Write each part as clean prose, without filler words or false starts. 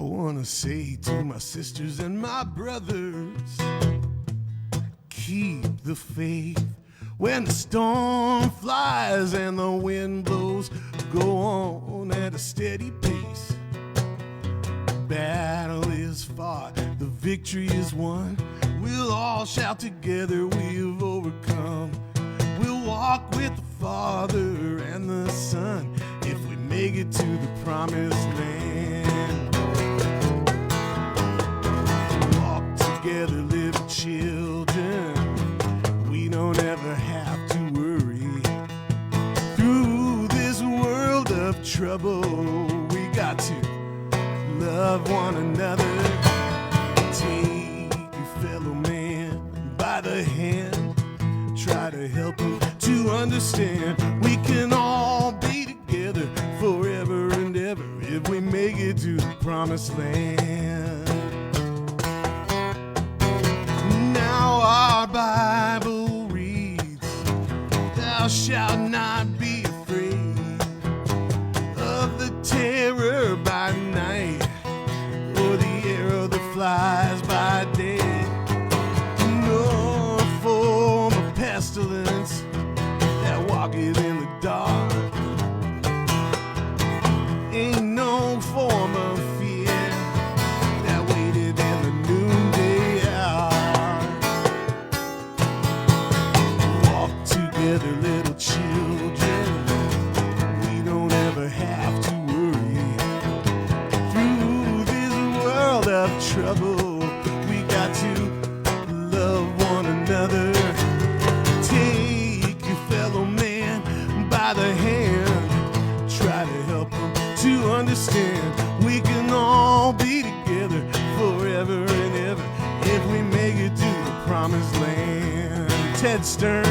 wanna say to my sisters and my brothers, keep the faith. When the storm flies and the wind blows, go on at a steady pace. Battle is fought, the victory is won. We'll all shout together, we've overcome. We'll walk with the Father and the Son if we make it to the promised land. Walk together, little children. We don't ever have to worry. Through this world of trouble, we got to love one another. Take your fellow man by the hand. Try to help him to understand. We can all be together forever and ever if we make it to the promised land. Now our Bible reads, thou shalt not be afraid of the terror by night, or the arrow that flies by day, nor form of pestilence that walketh in the dark. Ain't no form of fear that waited in the noonday hour. Walk together, little children. We don't ever have to worry. Through this world of trouble, we got to love one another. Take your fellow man by the hand. Try to help him to understand. We can all be together forever and ever if we make it to the promised land. Ted Stern.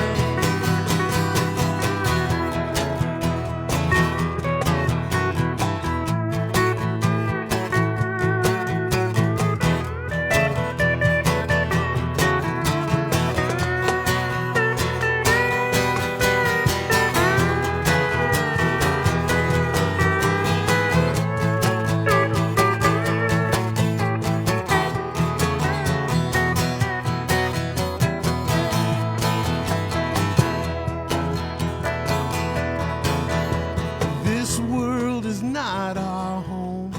This world is not our home.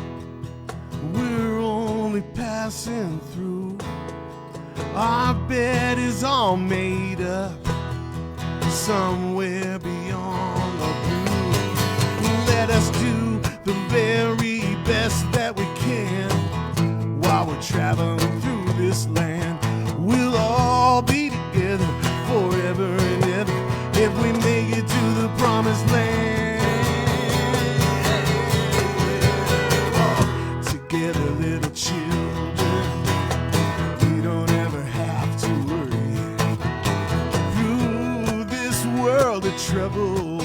We're only passing through. Our bed is all made up somewhere beyond the blue. Let us do the very best that we can while we're traveling through this land. We'll all be together forever and ever if we make it to the promised land. Together, little children, we don't ever have to worry. Through this world of trouble,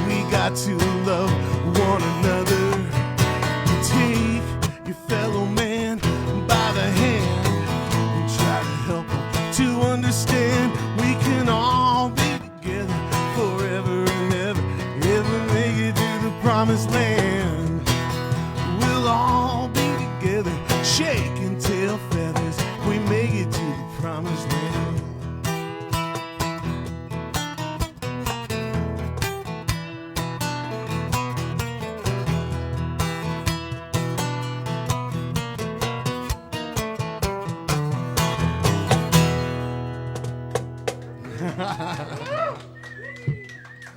we got to love one another. Take your fellow man by the hand and try to help him to understand. We can all be together forever and ever if we make it to the promised land. We'll all be together, shaking tail feathers. We make it to the promised land.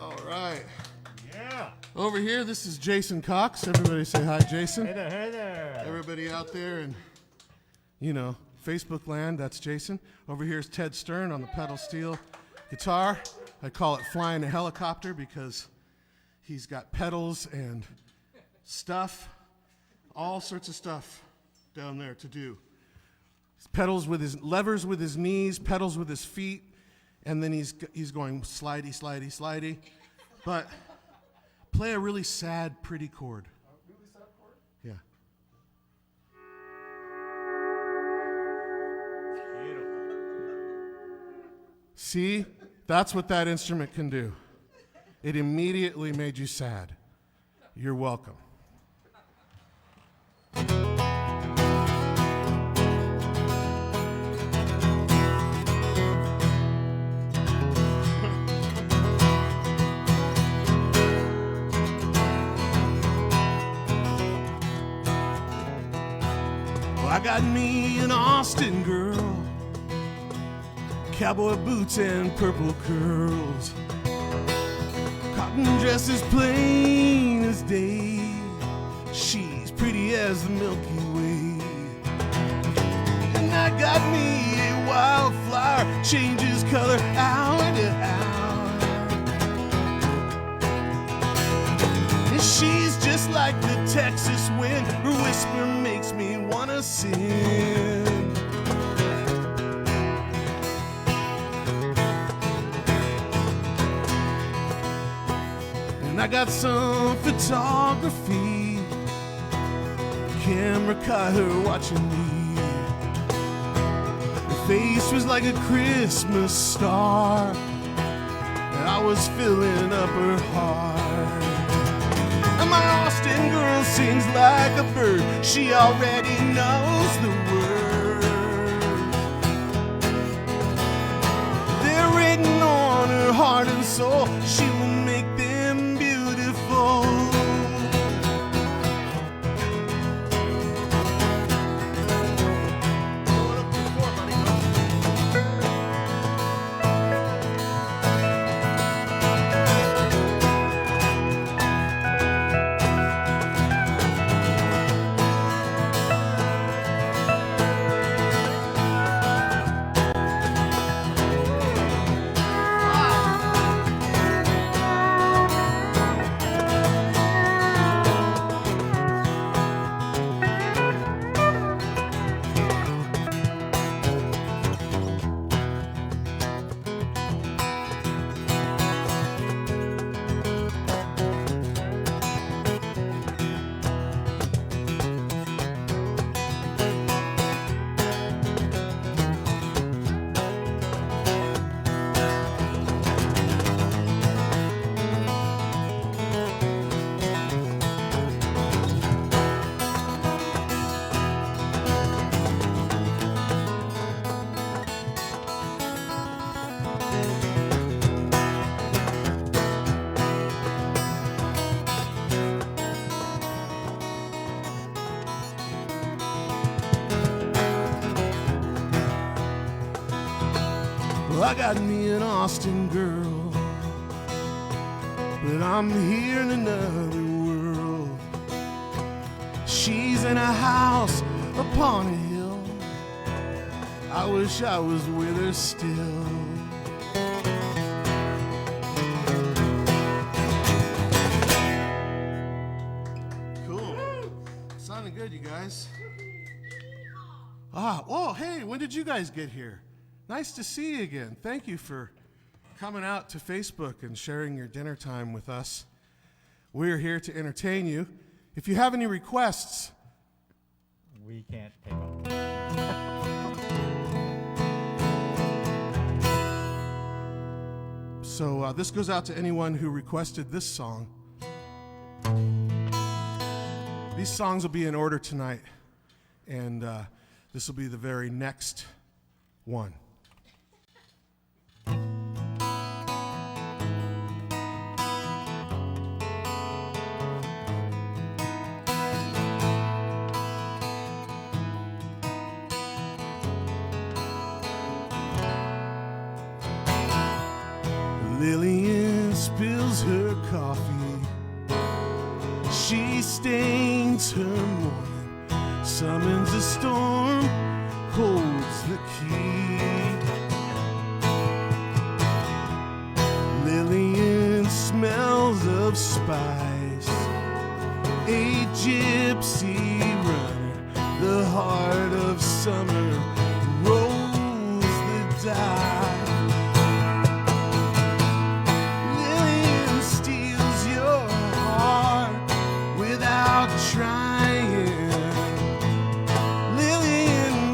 All right. Yeah. Over here, this is Jason Cox. Everybody say hi, Jason. Hey there, hey there. Everybody out there in, Facebook land, that's Jason. Over here is Ted Stern on the pedal steel guitar. I call it flying a helicopter because he's got pedals and stuff, all sorts of stuff down there to do. Pedals with his levers with his knees, pedals with his feet, and then he's going slidey, slidey, slidey. But play a really sad, pretty chord. Really sad chord? Yeah. See? That's what that instrument can do. It immediately made you sad. You're welcome. got me an Austin girl, cowboy boots and purple curls, cotton dresses plain as day, she's pretty as the Milky Way. And I got me a wildflower, changes color hour to hour, and she's just like the Texas wind, her whisper makes me wanna sing. And I got some photography, camera caught her watching me. Her face was like a Christmas star, and I was filling up her heart. And my Austin girl sings like a bird, she already knows the words. They're written on her heart and soul, she will make them beautiful. I got me an Austin girl, but I'm here in another world. She's in a house upon a hill, I wish I was with her still. Cool. Sounding good, you guys. Oh, hey, when did you guys get here? Nice to see you again. Thank you for coming out to Facebook and sharing your dinner time with us. We're here to entertain you. If you have any requests, We can't take them. so this goes out to anyone who requested this song. These songs will be in order tonight, and this will be the very next one. Lilian spills her coffee, she stains her morning, summons a storm, holds the key. Lilian smells of spice, a gypsy runner, the heart of summer rolls the die. Trying, Lilian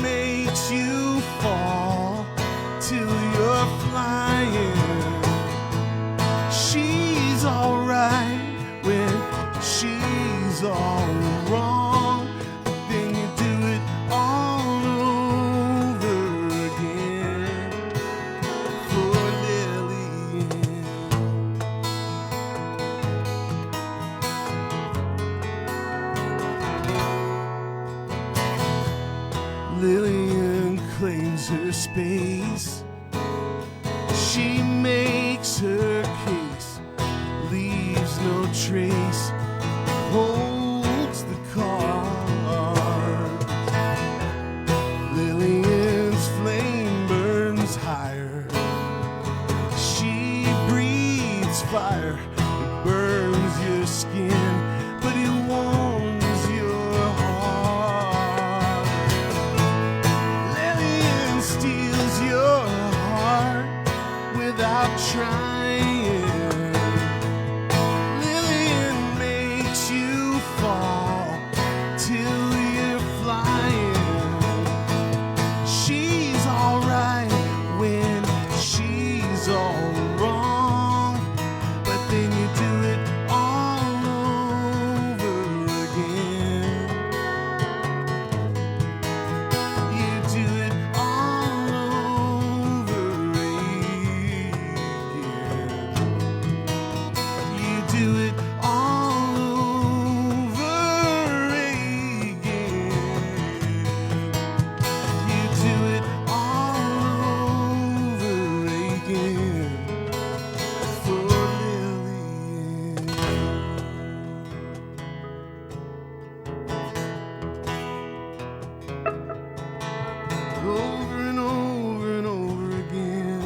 finds her space. She makes her case, leaves no trace, holds the cards. Lilian's flame burns higher. She breathes fire, it burns your skin, but it warms your heart. Lilian steals your heart without trying. Lilian makes you fall till you're flying. She's alright when she's all wrong, but then you do it all over again. You do it all over again. You do it all over again. You do it all over again for Lilian. Over and over and over again.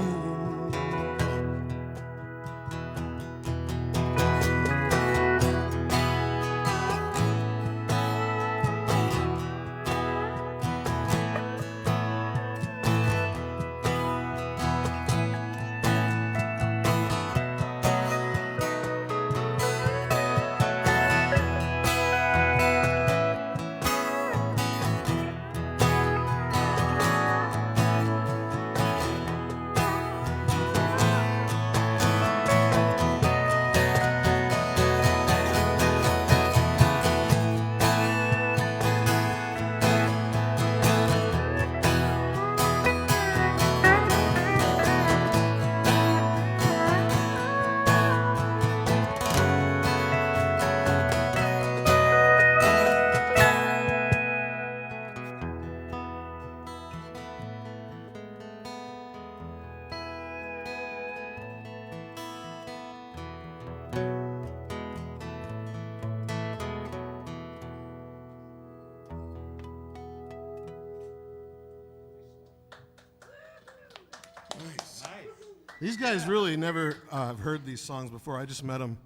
These guys really never have heard these songs before. I just met them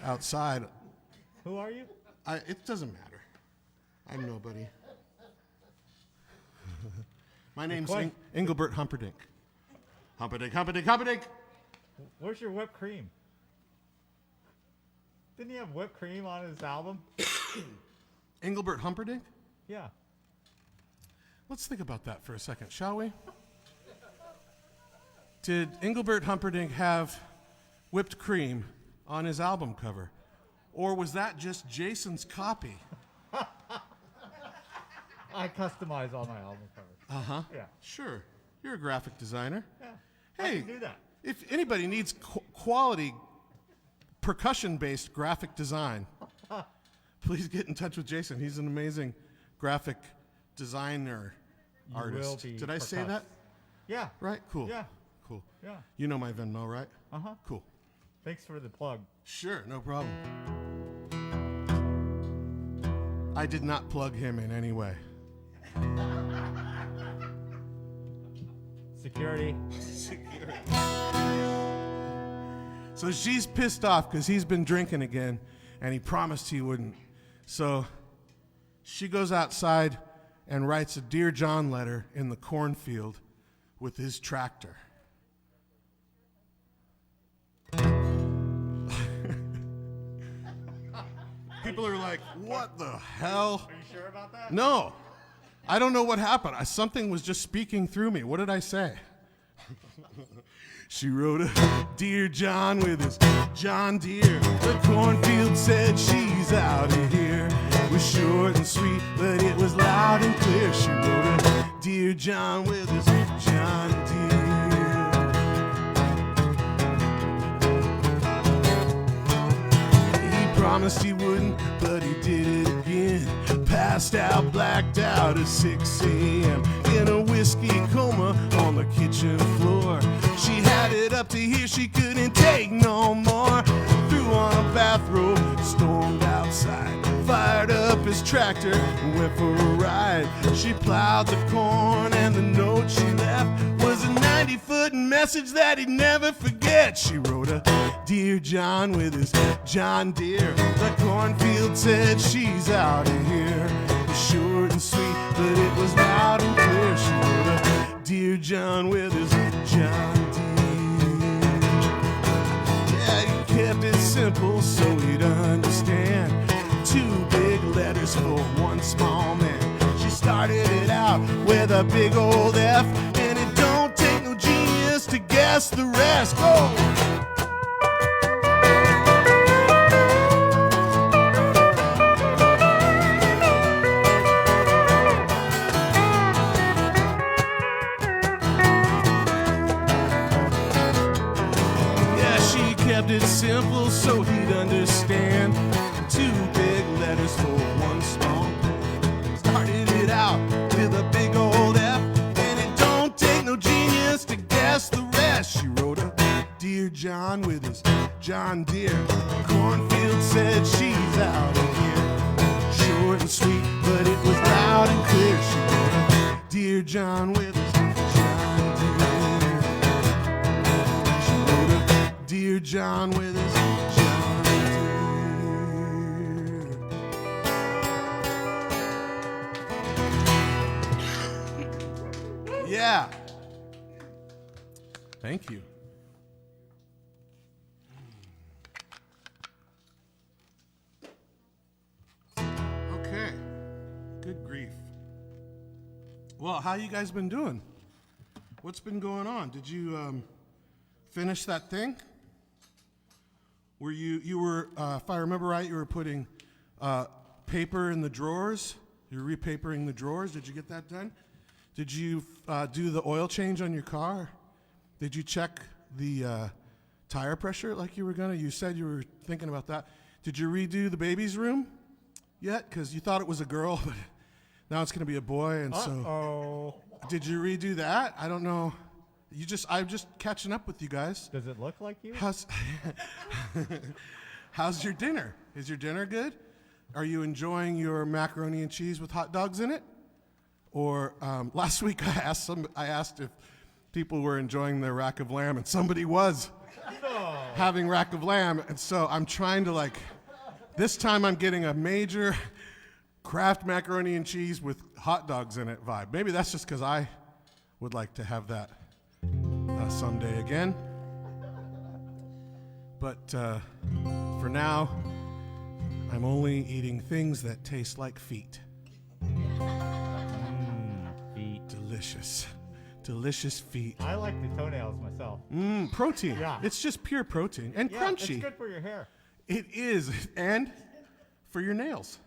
outside. Who are you? It doesn't matter. I'm nobody. My name's Engelbert Humperdinck. Humperdinck, Humperdinck, Humperdinck. Where's your whipped cream? Didn't he have whipped cream on his album? Engelbert Humperdinck? Yeah. Let's think about that for a second, shall we? Did Engelbert Humperdinck have whipped cream on his album cover? Or was that just Jason's copy? I customize all my album covers. Uh-huh. Yeah. Sure. You're a graphic designer. Yeah. Hey, I can do that. if anybody needs quality percussion-based graphic design, please get in touch with Jason. He's an amazing graphic designer artist. Did I say that? Yeah. Right? Cool. Yeah. Cool. Yeah. You know my Venmo, right? Uh-huh. Cool. Thanks for the plug. Sure, no problem. I did not plug him in any way. Security. So she's pissed off because he's been drinking again, and he promised he wouldn't. So she goes outside and writes a Dear John letter in the cornfield with his tractor. People are like, what the hell? Are you sure about that? No. I don't know what happened. Something was just speaking through me. What did I say? She wrote a Dear John with his John Deere. The cornfield said she's out of here. It was short and sweet, but it was loud and clear. She wrote a Dear John with his John Deere. He promised he wouldn't, but he did it again. Passed out, blacked out at 6 a.m. in a whiskey coma kitchen floor. She had it up to here, she couldn't take no more. Threw on a bathrobe, stormed outside, fired up his tractor, and went for a ride. She plowed the corn, and the note she left was a 90-foot message that he'd never forget. She wrote a Dear John with his John Deere. The cornfield said she's out of here. It's short and sweet, but it was loud and clear. She wrote a Dear John with his John Deere. Yeah, he kept it simple so he'd understand. 2 big letters for one small man. She started it out with a big old F, and it don't take no genius to guess the rest. Go! Kept it simple so he'd understand. 2 big letters for one small man. Started it out with a big old F, and it don't take no genius to guess the rest. She wrote a Dear John with his John Deere. Cornfield said she's out of here. Short and sweet, but it was loud and clear. She wrote a Dear John with his John Deere. She wrote a Dear John with his John Deere. Yeah. Thank you. Okay. Good grief. Well, how you guys been doing? What's been going on? Did you finish that thing? Were you were, if I remember right, you were putting paper in the drawers. You were repapering the drawers. Did you get that done? Did you do the oil change on your car? Did you check the tire pressure like you were gonna? You said you were thinking about that. Did you redo the baby's room yet? Because you thought it was a girl, but now it's gonna be a boy, and so. Did you redo that? I don't know. I'm just catching up with you guys. Does it look like you? How's your dinner? Is your dinner good? Are you enjoying your macaroni and cheese with hot dogs in it? Or last week I asked if people were enjoying their rack of lamb, and somebody was having rack of lamb, and so I'm trying to this time I'm getting a major Kraft macaroni and cheese with hot dogs in it vibe. Maybe that's just because I would like to have that someday again. But for now, I'm only eating things that taste like feet. Feet. Delicious. Delicious feet. I like the toenails myself. Protein. Yeah. It's just pure protein. And crunchy. It's good for your hair. It is. And for your nails.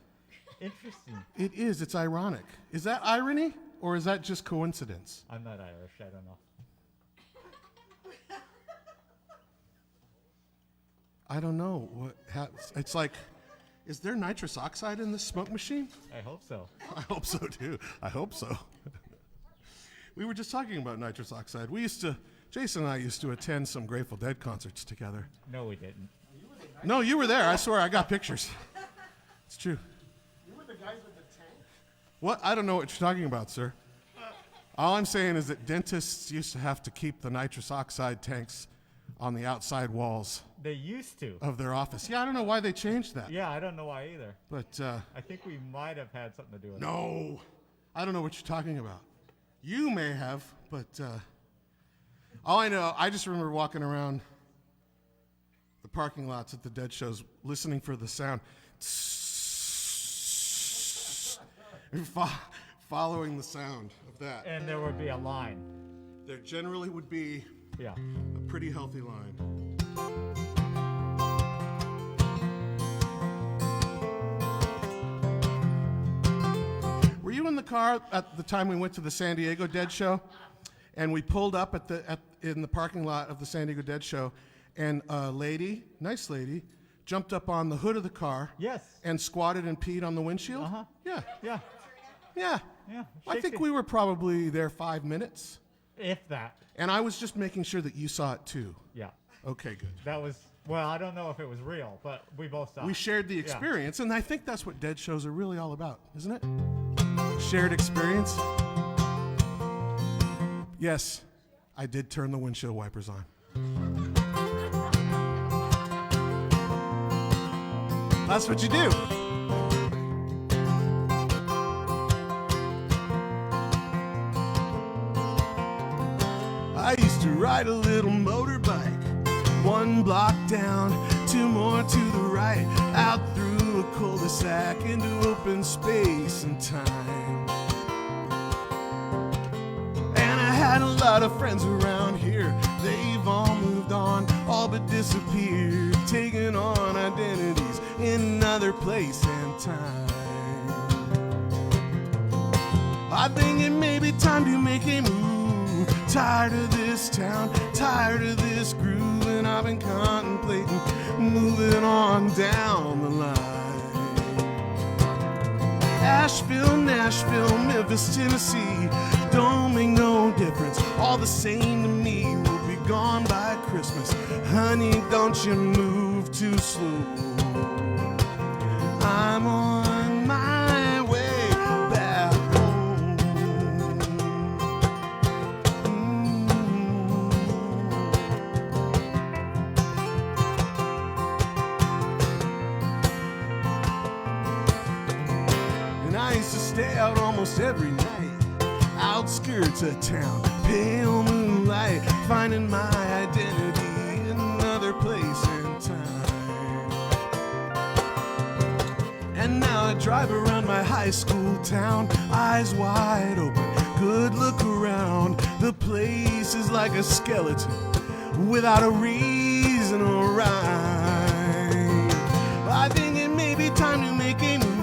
Interesting. It is. It's ironic. Is that irony or is that just coincidence? I'm not Irish. I don't know. I don't know. It's like, is there nitrous oxide in this smoke machine? I hope so. I hope so too. I hope so. We were just talking about nitrous oxide. Jason and I used to attend some Grateful Dead concerts together. No, we didn't. No, you were there. I swear, I got pictures. It's true. You were the guys with the tank? What? I don't know what you're talking about, sir. All I'm saying is that dentists used to have to keep the nitrous oxide tanks on the outside walls They used to. of their office. Yeah, I don't know why they changed that. Yeah, I don't know why either. But I think we might have had something to do with it. no, I don't know what you're talking about. You may have, but all I know, I just remember walking around the parking lots at the Dead shows, listening for the sound, and following the sound of that. And there would be a line. There generally would be Yeah. a pretty healthy line. Were you in the car at the time we went to the San Diego Dead show? And we pulled up in the parking lot of the San Diego Dead show, and a lady, nice lady, jumped up on the hood of the car. Yes. And squatted and peed on the windshield. Uh-huh. Yeah. Yeah. Yeah. Yeah. I think we were probably there 5 minutes. If that. And I was just making sure that you saw it too. Yeah. Okay, good. That was, well, I don't know if it was real, but we both saw We it. shared the experience, and I think that's what Dead shows are really all about, isn't it? Shared experience. Yes, I did turn the windshield wipers on. That's what you do. I used to ride a little motorbike, 1 block down, 2 more to the right, out through a cul-de-sac into open space and time. And I had a lot of friends around here, they've all moved on, all but disappeared, taking on identities in another place and time. I think it may be time to make a move. Tired of this town, tired of this groove, and I've been contemplating moving on down the line. Asheville, Nashville, Memphis, Tennessee, don't make no difference, all the same to me. We'll be gone by Christmas. Honey, don't you move too slow. I'm on my way back home. And I used to stay out almost every night, outskirts of town, pale moonlight, finding my identity in another place and time. And now I drive around my high school town, eyes wide open, good look around. The place is like a skeleton without a reason or rhyme. I think it may be time to make a move.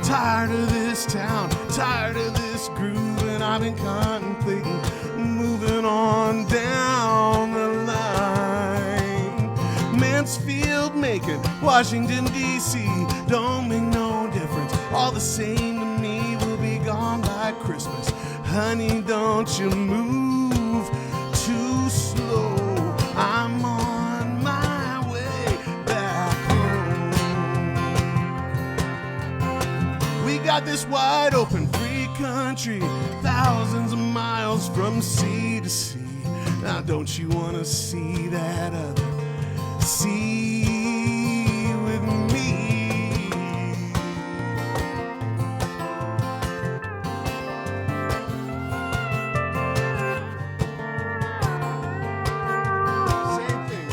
Tired of this town, tired of this groove, and I've been contemplating moving on down the line. Mansfield, Macon, Washington, D.C., don't make no difference, all the same to me. We'll be gone by Christmas. Honey, don't you move too slow. I'm on my way back home. We got this wide open free country, thousands of miles from sea to sea. Now don't you want to see that other sea with me? Same thing.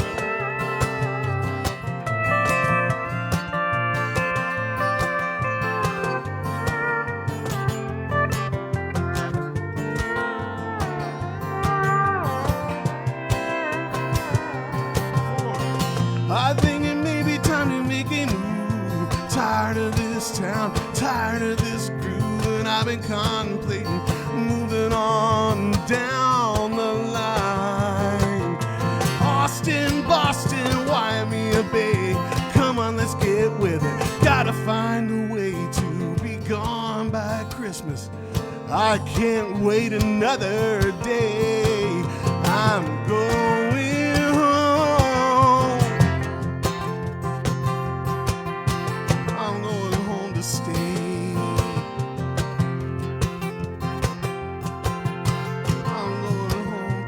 I think it may be time to make a move. Tired of this town, tired of this groove, and I've been contemplating moving on down the line. Austin, Boston, Waimea Bay, come on, let's get with it. Gotta find a way to be gone by Christmas. I can't wait another day. I'm going home. I'm going home to stay. I'm going home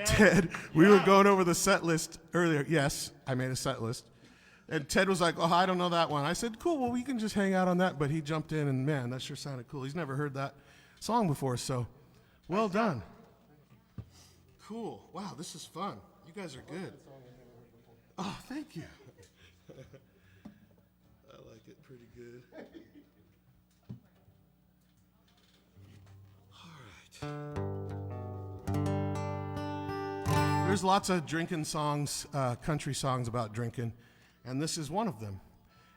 Ted, we were going over the set list earlier. Yes, I made a set list. And Ted was like, oh, I don't know that one. I said, cool, well, we can just hang out on that. But he jumped in, and man, that sure sounded cool. He's never heard that song before, so well done. Cool. Wow, this is fun. You guys are good. Oh, thank you. I like it pretty good. All right. There's lots of drinking songs, country songs about drinking, and this is one of them.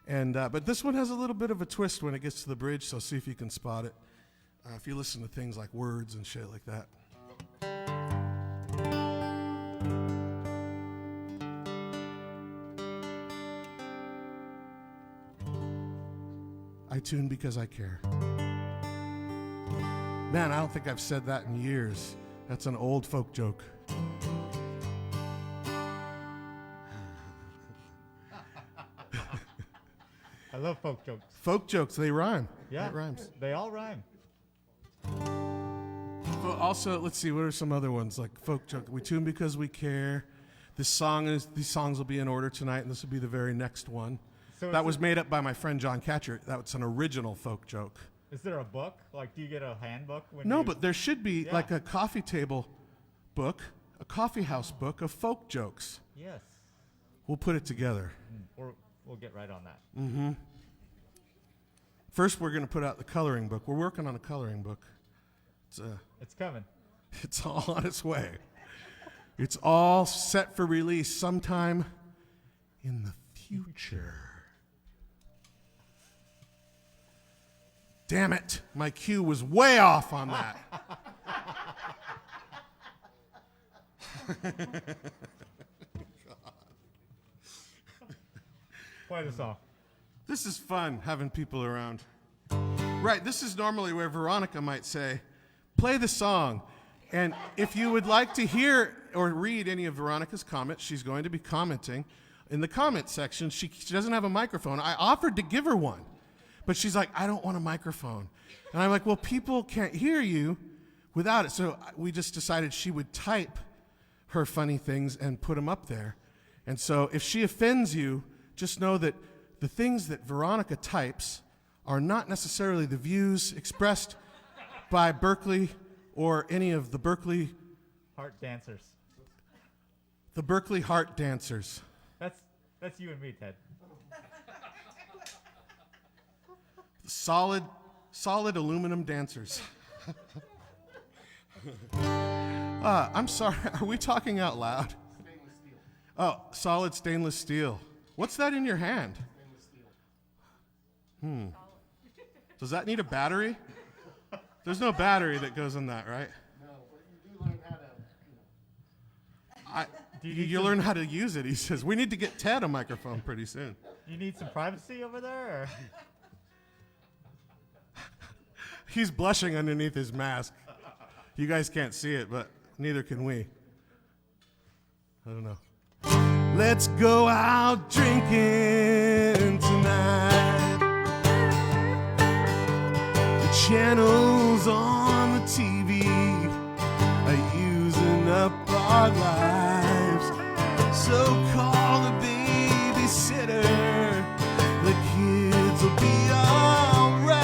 And but this one has a little bit of a twist when it gets to the bridge, so see if you can spot it. If you listen to things like words and shit like that. I tune because I care. Man, I don't think I've said that in years. That's an old folk joke. I love folk jokes. Folk jokes, they rhyme. Yeah, it rhymes. They all rhyme. Well, also, let's see, what are some other ones? Like folk joke. We tune because we care. These songs will be in order tonight, and this will be the very next one. So that was made up by my friend John Catcher. That's an original folk joke. Is there a book? Like, do you get a handbook? No, but there should be like a coffee table book, a coffee house book of folk jokes. Yes. We'll put it together. We'll get right on that. Mm-hmm. First, we're going to put out the coloring book. We're working on a coloring book. It's coming. It's all on its way. It's all set for release sometime in the future. Damn it, my cue was way off on that. Play the song. This is fun, having people around. Right, this is normally where Veronica might say, play the song. And if you would like to hear or read any of Veronica's comments, she's going to be commenting. In the comment section, she doesn't have a microphone. I offered to give her one, but she's like, I don't want a microphone. And I'm like, well, people can't hear you without it. So we just decided she would type her funny things and put them up there. And so if she offends you, just know that the things that Veronica types are not necessarily the views expressed by Berkley or any of the Berkley Heart dancers. The Berkley Heart Dancers. That's you and me, Ted. Solid aluminum dancers. I'm sorry, are we talking out loud? Stainless steel. Oh, solid stainless steel. What's that in your hand? Stainless steel. Does that need a battery? There's no battery that goes in that, right? No, but you do learn how to, You learn how to use it, he says. We need to get Ted a microphone pretty soon. You need some privacy over there? Or? He's blushing underneath his mask. You guys can't see it, but neither can we. I don't know. Let's go out drinking tonight. The channels on the TV are using up our lives. So call the babysitter. The kids will be alright.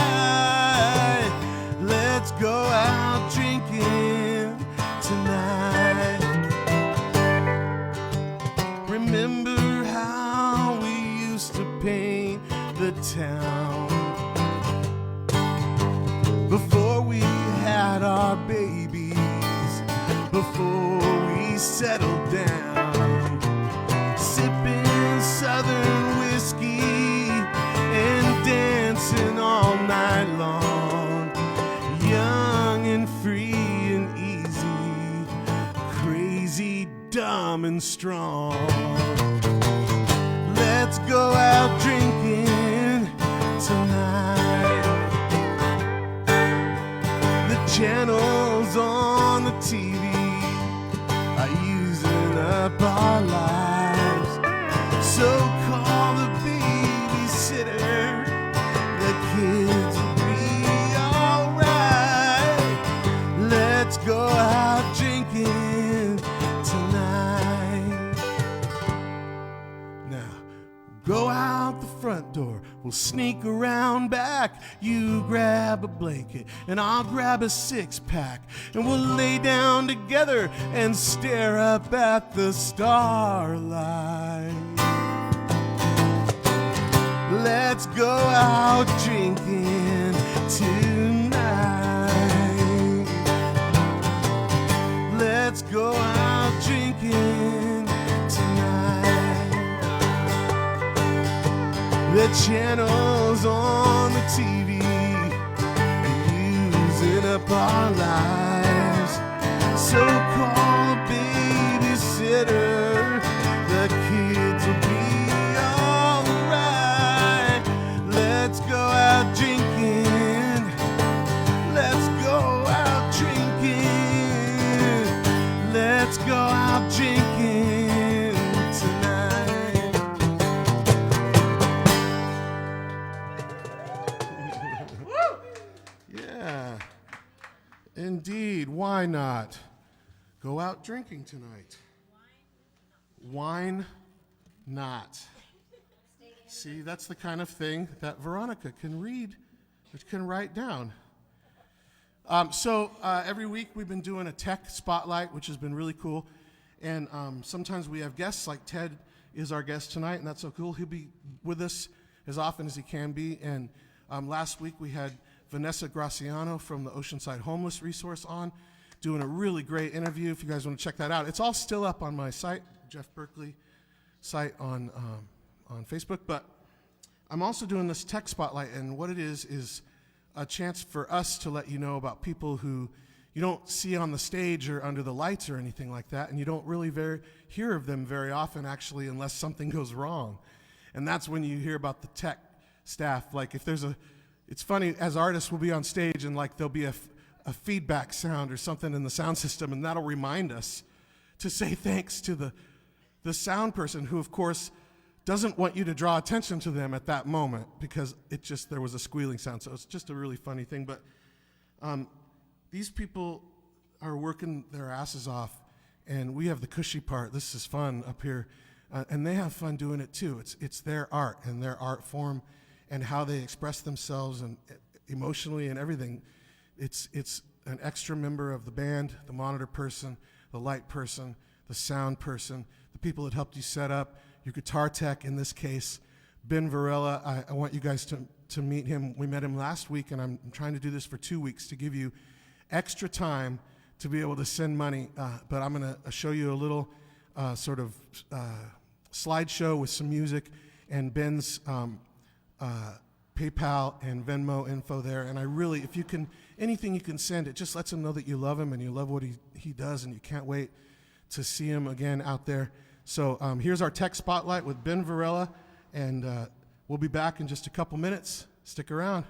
Let's go out drinking tonight. Remember how we used to paint the town before we had our babies, before we settled down, sipping southern whiskey and dancing all night long, young and free and easy, crazy, dumb and strong. Let's go out drinking tonight. The channels on the TV are using up our lives. So call the babysitter. The kids will be alright. Let's go out drinking tonight. Now, go out the front door. We'll sneak around back. You grab a blanket and I'll grab a six-pack, and we'll lay down together and stare up at the starlight. Let's go out drinking tonight. Let's go out drinking tonight. the channels on the TV, using up our lives. So call a babysitter, the kids will be alright. Let's go out drinking, let's go out drinking, let's go out drinking tonight. Yeah, indeed, why not? Go out drinking tonight. Wine not. See, that's the kind of thing that Veronica can read, which can write down. So every week we've been doing a tech spotlight, which has been really cool. And sometimes we have guests, like Ted is our guest tonight, and that's so cool. He'll be with us as often as he can be. And last week we had Vanessa Graciano from the Oceanside Homeless Resource on, doing a really great interview. If you guys want to check that out, it's all still up on my site, Jeff Berkley site on Facebook. But I'm also doing this tech spotlight, and what it is a chance for us to let you know about people who you don't see on the stage or under the lights or anything like that, and you don't really hear of them very often, actually, unless something goes wrong. And that's when you hear about the tech staff. Like if there's it's funny, as artists, we'll be on stage and like there'll be a feedback sound or something in the sound system, and that'll remind us to say thanks to the sound person, who of course doesn't want you to draw attention to them at that moment because there was a squealing sound. So it's just a really funny thing. But these people are working their asses off, and we have the cushy part. This is fun up here, and they have fun doing it too. It's their art and their art form and how they express themselves and emotionally and everything. It's an extra member of the band, the monitor person, the light person, the sound person, the people that helped you set up, your guitar tech in this case, Ben Varela. I want you guys to meet him. We met him last week, and I'm trying to do this for 2 weeks to give you extra time to be able to send money. But I'm going to show you a little sort of slideshow with some music and Ben's PayPal and Venmo info there. And I really, if you can, anything you can send, it just lets him know that you love him and you love what he does, and you can't wait to see him again out there. So here's our tech spotlight with Ben Varela, and we'll be back in just a couple minutes. Stick around.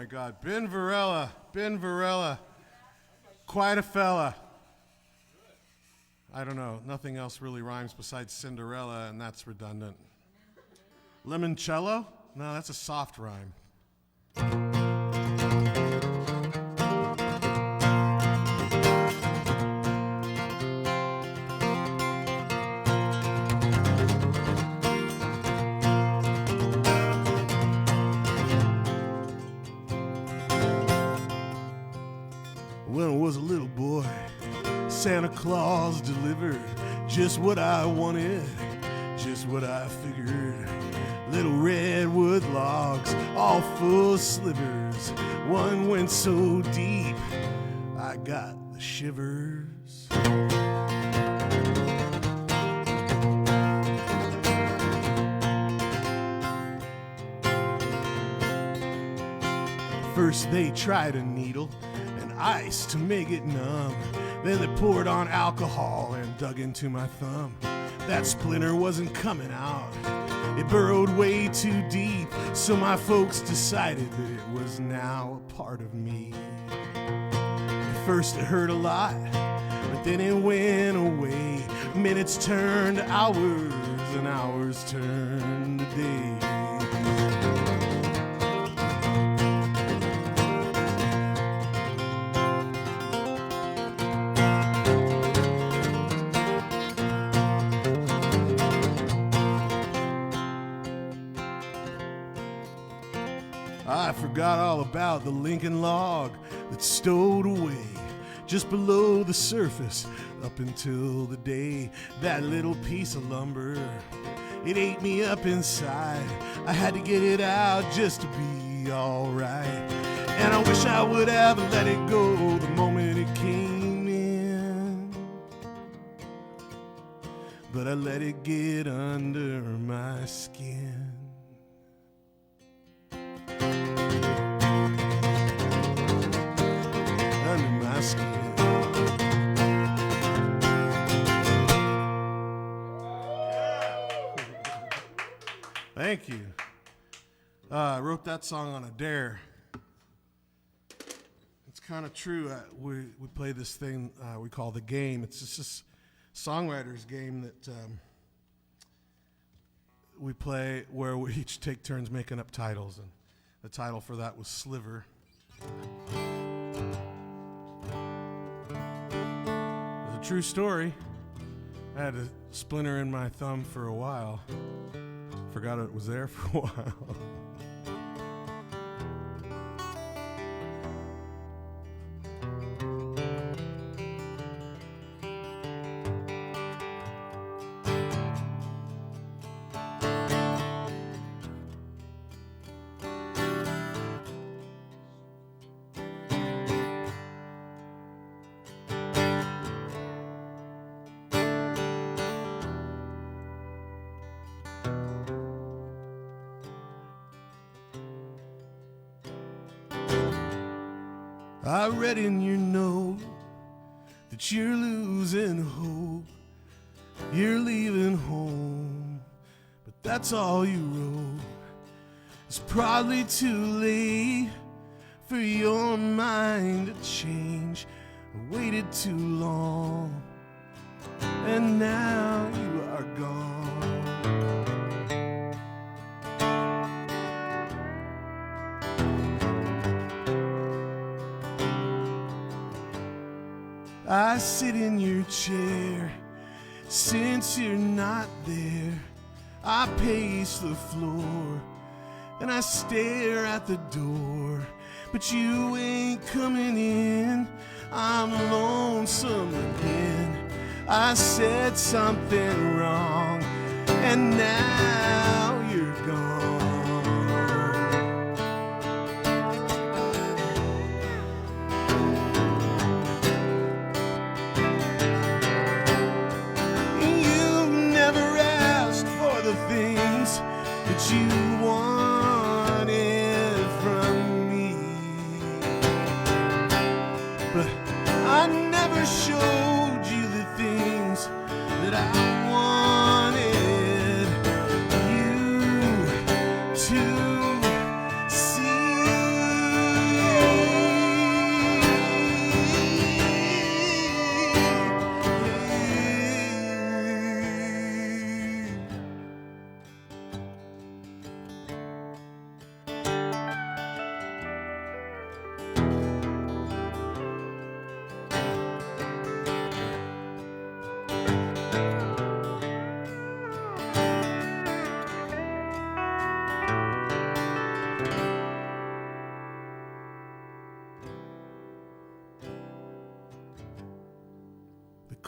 my God. Ben Varela. Quite a fella. I don't know. Nothing else really rhymes besides Cinderella, and that's redundant. Limoncello? No, that's a soft rhyme. When I was a little boy, Santa Claus delivered just what I wanted, just what I figured. Little redwood logs, all full of slivers. One went so deep, I got the shivers. First they tried a needle and ice to make it numb. Then they poured on alcohol and dug into my thumb. That splinter wasn't coming out. It burrowed way too deep, so my folks decided that it was now a part of me. At first it hurt a lot, but then it went away. Minutes turned to hours, and hours turned to days. I forgot all about the Lincoln log that's stowed away just below the surface up until the day. That little piece of lumber, it ate me up inside. I had to get it out just to be alright. And I wish I would have let it go the moment it came in, but I let it get under my skin. Under my skin. Thank you. I wrote that song on a dare. It's kind of true. We play this thing we call the game. It's just this Songwriters game that we play where we each take turns making up titles, and the title for that was Sliver. It's a true story. I had a splinter in my thumb for a while. Forgot it was there for a while. I read in your note that you're losing hope. You're leaving home, but that's all you wrote. It's probably too late for your mind to change. I waited too long, and now you are gone. I sit in your chair since you're not there. I pace the floor and I stare at the door, but you ain't coming in. I'm lonesome again. I said something wrong and now you're gone. You wanted from me, but I never showed you the things that I wanted you to see.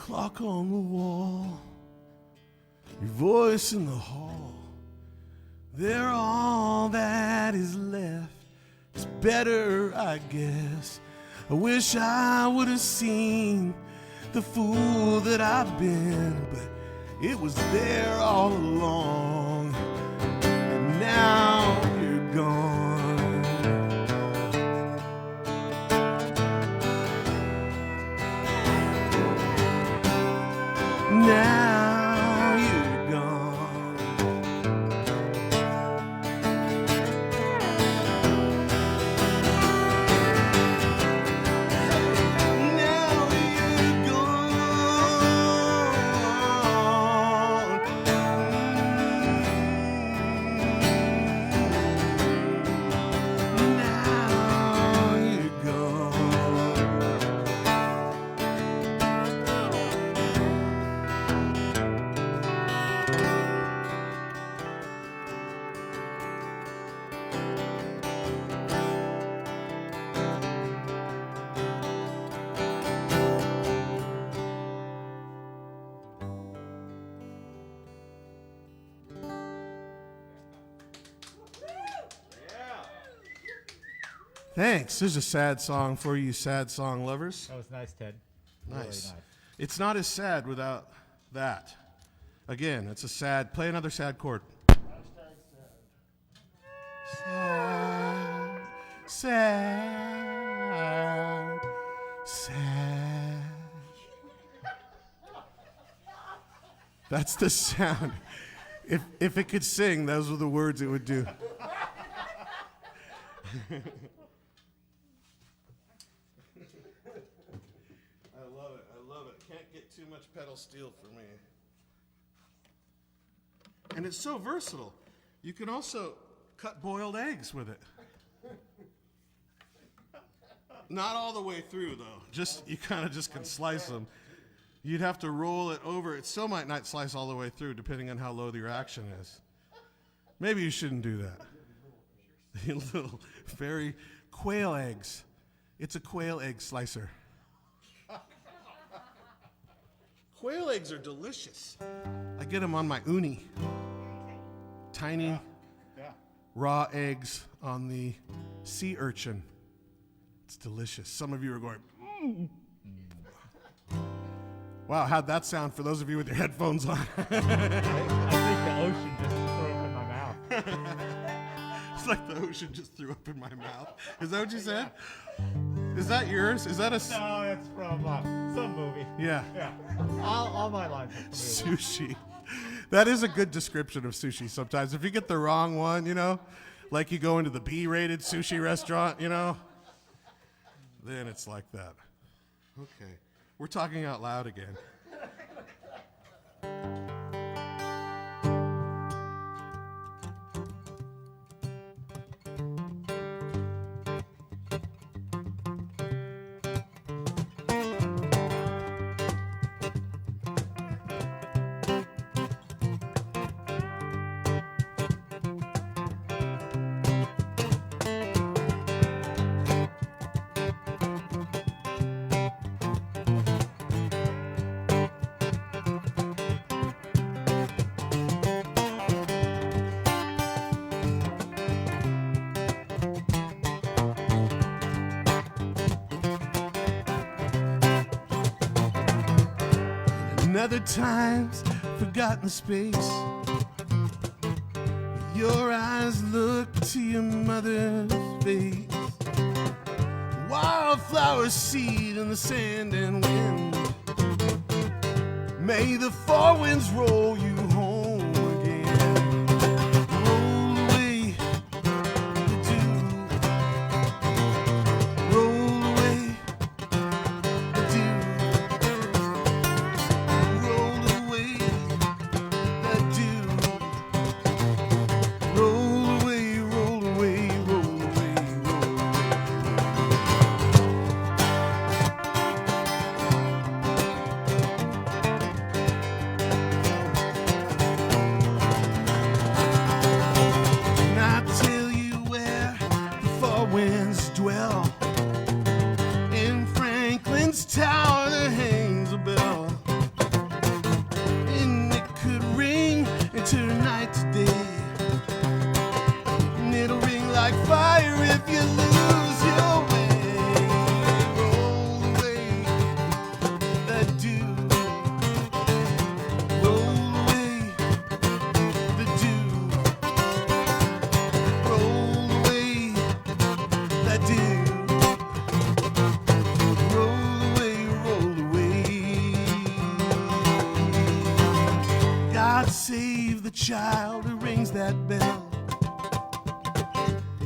clock on the wall, your voice in the hall. They're all that is left. It's better, I guess. I wish I would have seen the fool that I've been, but it was there all along, and now you're gone. Now you're gone. Now you're gone. Now you're gone. Thanks. This is a sad song for you sad song lovers. That was nice, Ted. Nice. Really nice. It's not as sad without that. Again, it's a sad. Play another sad chord. Sad, sad, sad. That's the sound. If it could sing, those were the words it would do. I love it. Can't get too much pedal steel for me. And it's so versatile. You can also cut boiled eggs with it. Not all the way through, though. Just you kind of just can slice them. You'd have to roll it over. It still might not slice all the way through, depending on how low the reaction is. Maybe you shouldn't do that. Little fairy quail eggs. It's a quail egg slicer. Quail eggs are delicious. I get them on my uni. Tiny raw eggs on the sea urchin. It's delicious. Some of you are going, Wow, how'd that sound for those of you with your headphones on? I think the ocean just threw up in my mouth. It's like the ocean just threw up in my mouth. Is that what you said? Is that yours? Is that a... No, it's from some movie. Yeah. Yeah. All my lines are from movies. Sushi. That is a good description of sushi sometimes. If you get the wrong one, you know, like you go into the B-rated sushi restaurant, you know, then it's like that. Okay. We're talking out loud again. Other times, forgotten space. Your eyes look to your mother's face. Wildflower seed in the sand and wind. May the four winds roll you home again. Roll away the dew. Roll away the dew. Tower that hangs a bell. child who rings that bell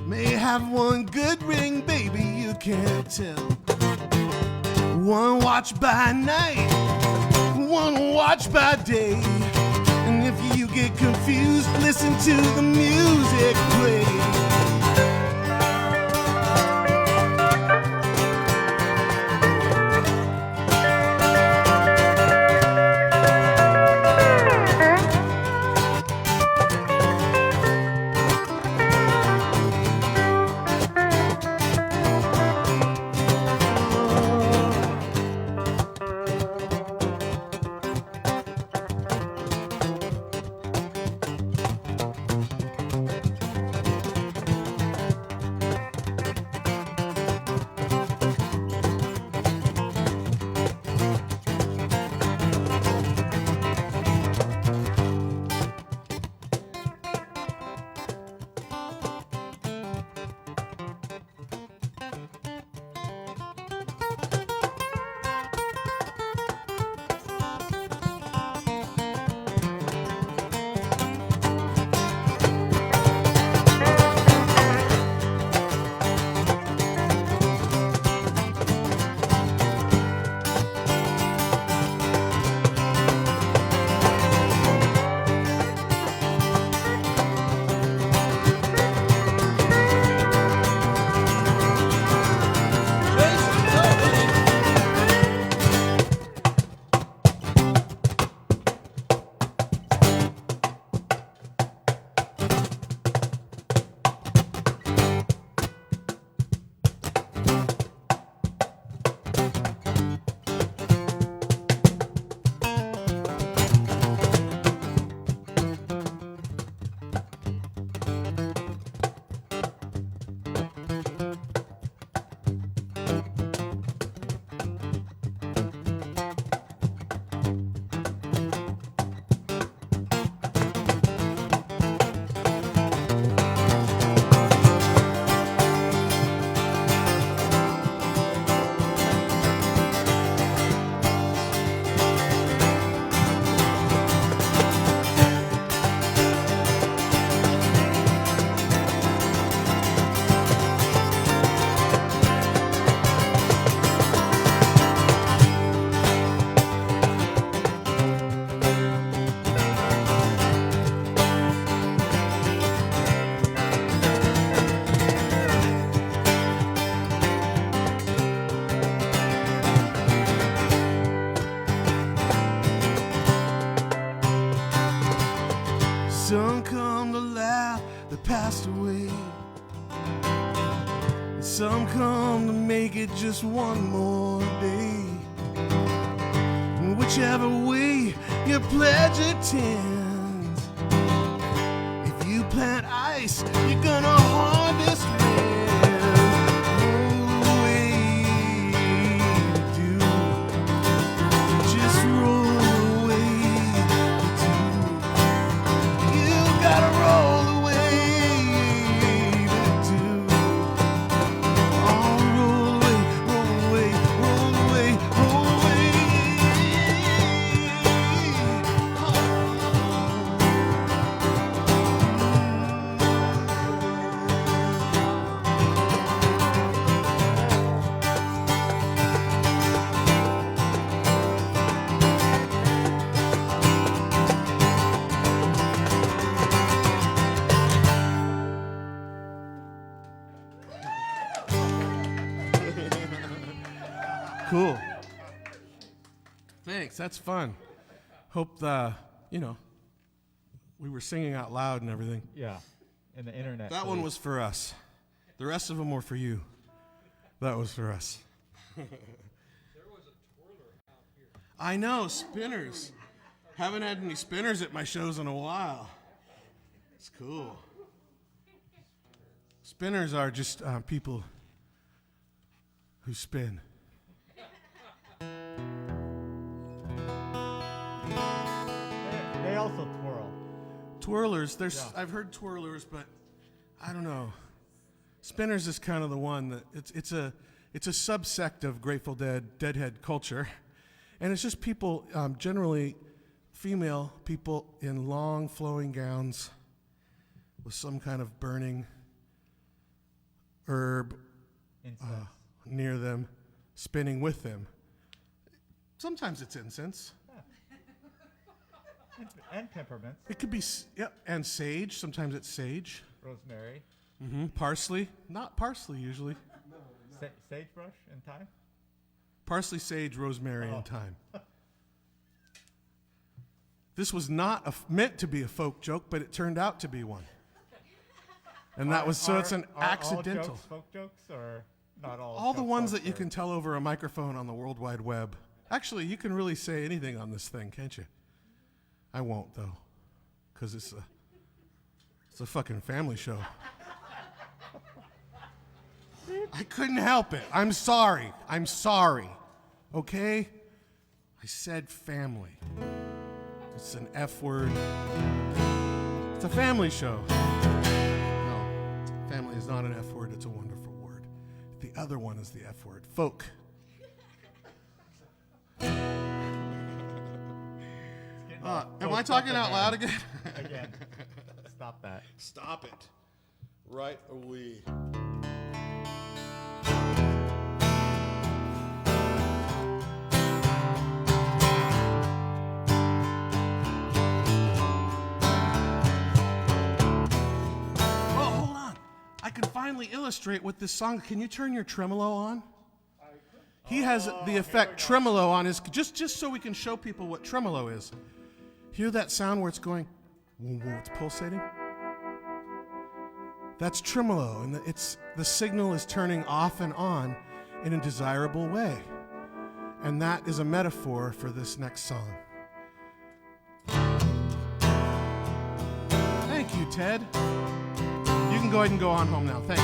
may have one good ring, baby, you can't tell. One watch by night, one watch by day. And if you get confused, listen to the music play. Some come to laugh that passed away. And some come to make it just one more day. And whichever way your pleasure tends, if you plant ice, you're gonna harvest wind. Roll away, do. Just roll away, do. You gotta roll away, do. Oh, roll away, roll away, roll away, roll away. Cool. Thanks. That's fun. Hope we were singing out loud and everything. Yeah, and the internet. That one was for us. The rest of them were for you. That was for us. There was a twirler out here. I know, spinners. Haven't had any spinners at my shows in a while. It's cool. Spinners are just people who spin. They also twirl. Twirlers, Yeah. I've heard twirlers, but I don't know. Spinners is kind of the one that it's a subsect of Grateful Dead, Deadhead culture, and it's just people generally female people in long flowing gowns with some kind of burning herb near them, spinning with them. Sometimes it's incense. And peppermints. It could be, and sage. Sometimes it's sage. Rosemary. Parsley. Not parsley usually. Sagebrush and thyme. Parsley, sage, rosemary, and thyme. This was not meant to be a folk joke, but it turned out to be one. And that was, so it's an accidental. All jokes folk jokes, or not all? All the ones that you can tell over a microphone on the World Wide Web. Actually, you can really say anything on this thing, can't you? I won't, though, because it's a fucking family show. I couldn't help it. I'm sorry. Okay? I said family. It's an F word. It's a family show. No, family is not an F word. It's a wonderful word. The other one is the F word. Folk. Am I talking out loud again? Again. Stop that. Stop it. Right away. I can finally illustrate with this song. Can you turn your tremolo on? He has the effect tremolo on his, just so we can show people what tremolo is. Hear that sound where it's going, whoa, whoa, it's pulsating? That's tremolo, and the signal is turning off and on in a desirable way. And that is a metaphor for this next song. Thank you, Ted. You can go ahead and go on home now. Thanks.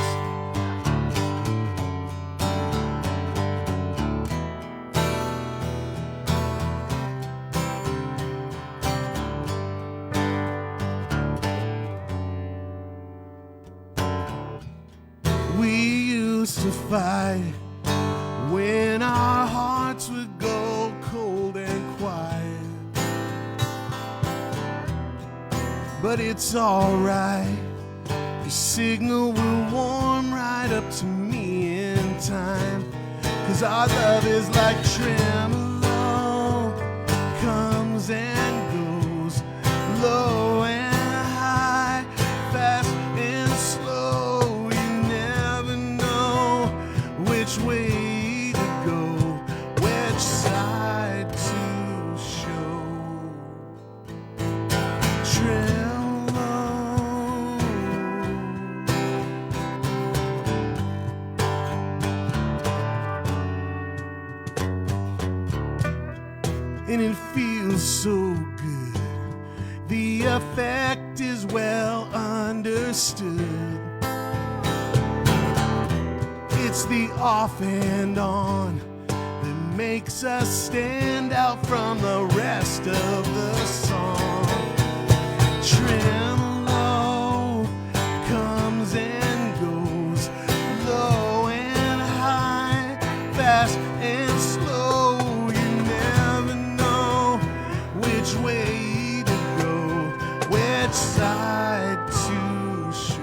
We used to fight when our hearts would go cold and quiet. But it's all right. Your signal will warm right up to me in time. 'Cause our love is like tremolo, comes and goes, low and high, fast and slow. You never know which way to go, which side to show. And it feels so good. The effect is well understood. It's the off and on that makes us stand out from the rest of the song. Tremolo comes and goes, low and high, fast and slow. Which way to go, which side to show.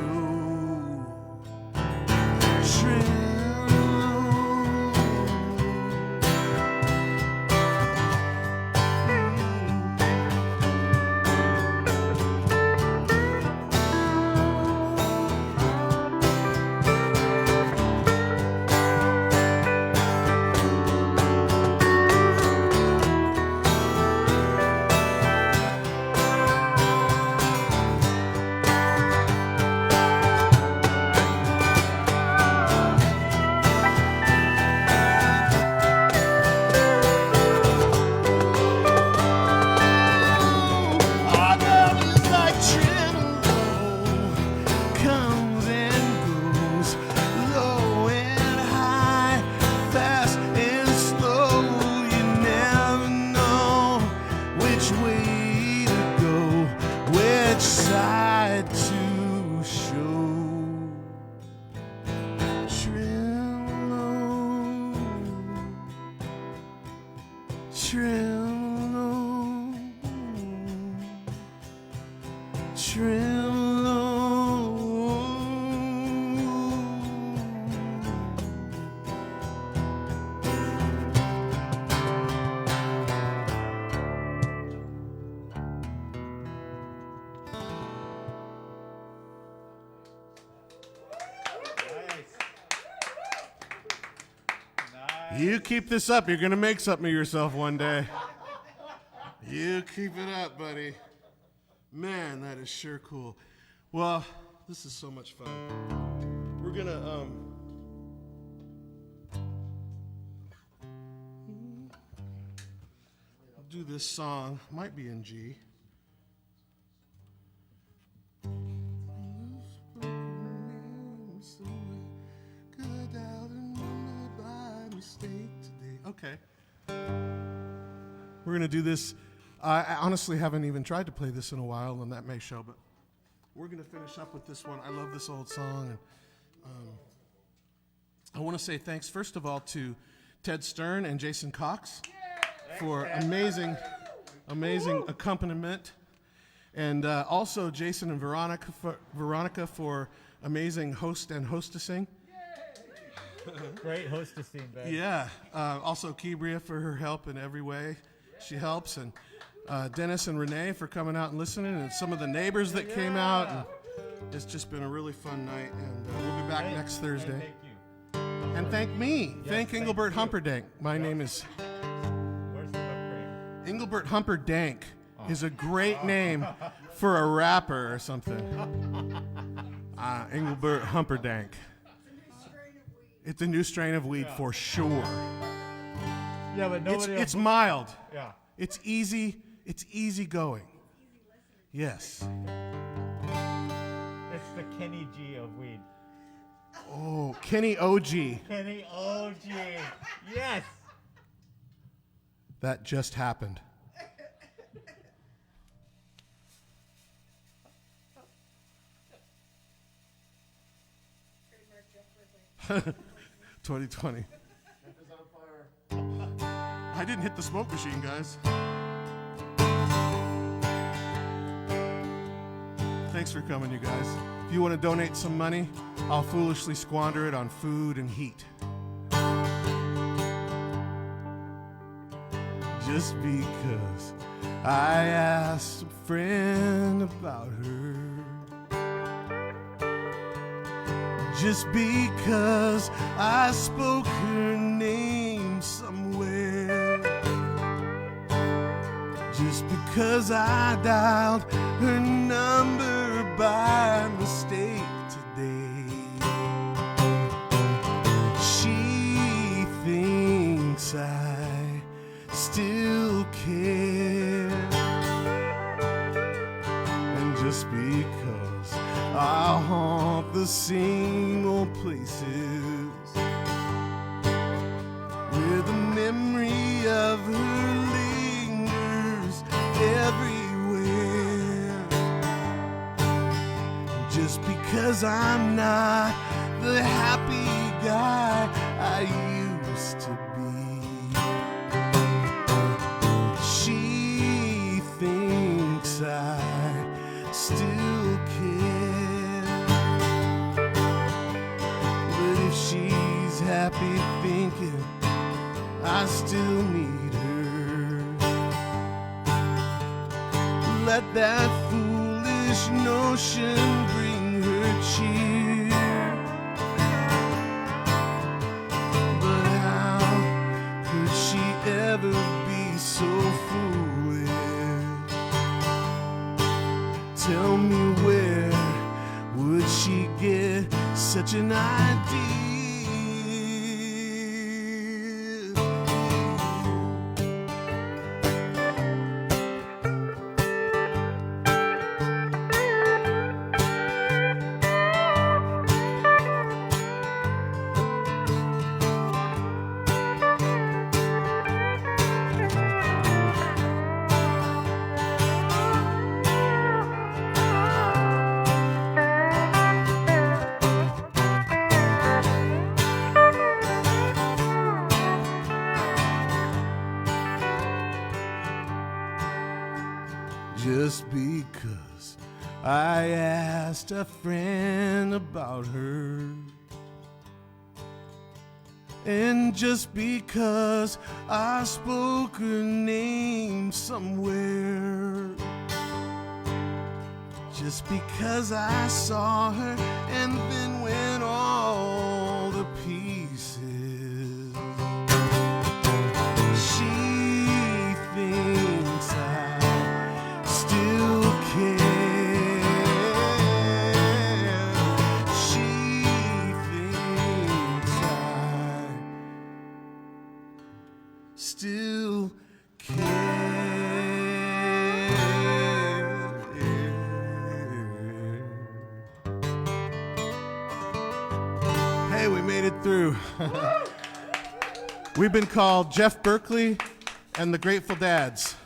Tremolo. You keep this up, you're going to make something of yourself one day. You keep it up, buddy. Man, that is sure cool. Well, this is so much fun. We're going to do this song. Might be in G. Okay. We're going to do this. I honestly haven't even tried to play this in a while, and that may show, but we're going to finish up with this one. I love this old song. And I want to say thanks, first of all, to Ted Stern and Jason Cox for amazing accompaniment. And also Jason and Veronica for amazing host and hostessing. Great hostessing, babe. Yeah. Also Kibria for her help in every way. She helps. And Dennis and Renee for coming out and listening. And some of the neighbors that came out. And it's just been a really fun night. And we'll be back next Thursday. Thank you. And thank me. Yes, thank Engelbert you. Humperdinck. My name is Where's the whipped cream? Engelbert Humperdinck. Is a great name for a rapper or something. Engelbert Humperdinck. It's a new strain of weed for sure. Yeah, but nobody It's mild. Yeah. It's easy. It's easy going. Yes. It's the Kenny G of weed. Oh, Kenny OG. Kenny OG. Yes. That just happened. Jeff 2020. I didn't hit the smoke machine, guys. Thanks for coming, you guys. If you want to donate some money, I'll foolishly squander it on food and heat. Just because I asked a friend about her. Just because I spoke her name somewhere. Just because I dialed her number by mistake today. She thinks I still care. And just because I haunt the same old places where the memory of her lingers everywhere. Just because I'm not the happy guy I used to be, she thinks I still care. But if she's happy thinking I still need her, let that foolish notion bring her cheer. But how could she ever be so foolish? Tell me, where would she get such an idea? Just because I asked a friend about her, and just because I spoke her name somewhere, just because I saw her and then went all to pieces, she thinks I still care. She thinks I still Hey, we made it through. We've been called Jeff Berkley and the Grateful Dads.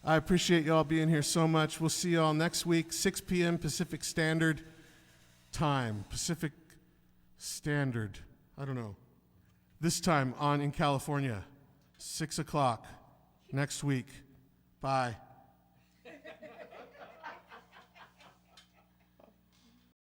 I appreciate y'all being here so much. We'll see y'all next week, 6 p.m. Pacific Standard Time. Pacific Standard. I don't know. This time in California, 6 o'clock next week. Bye.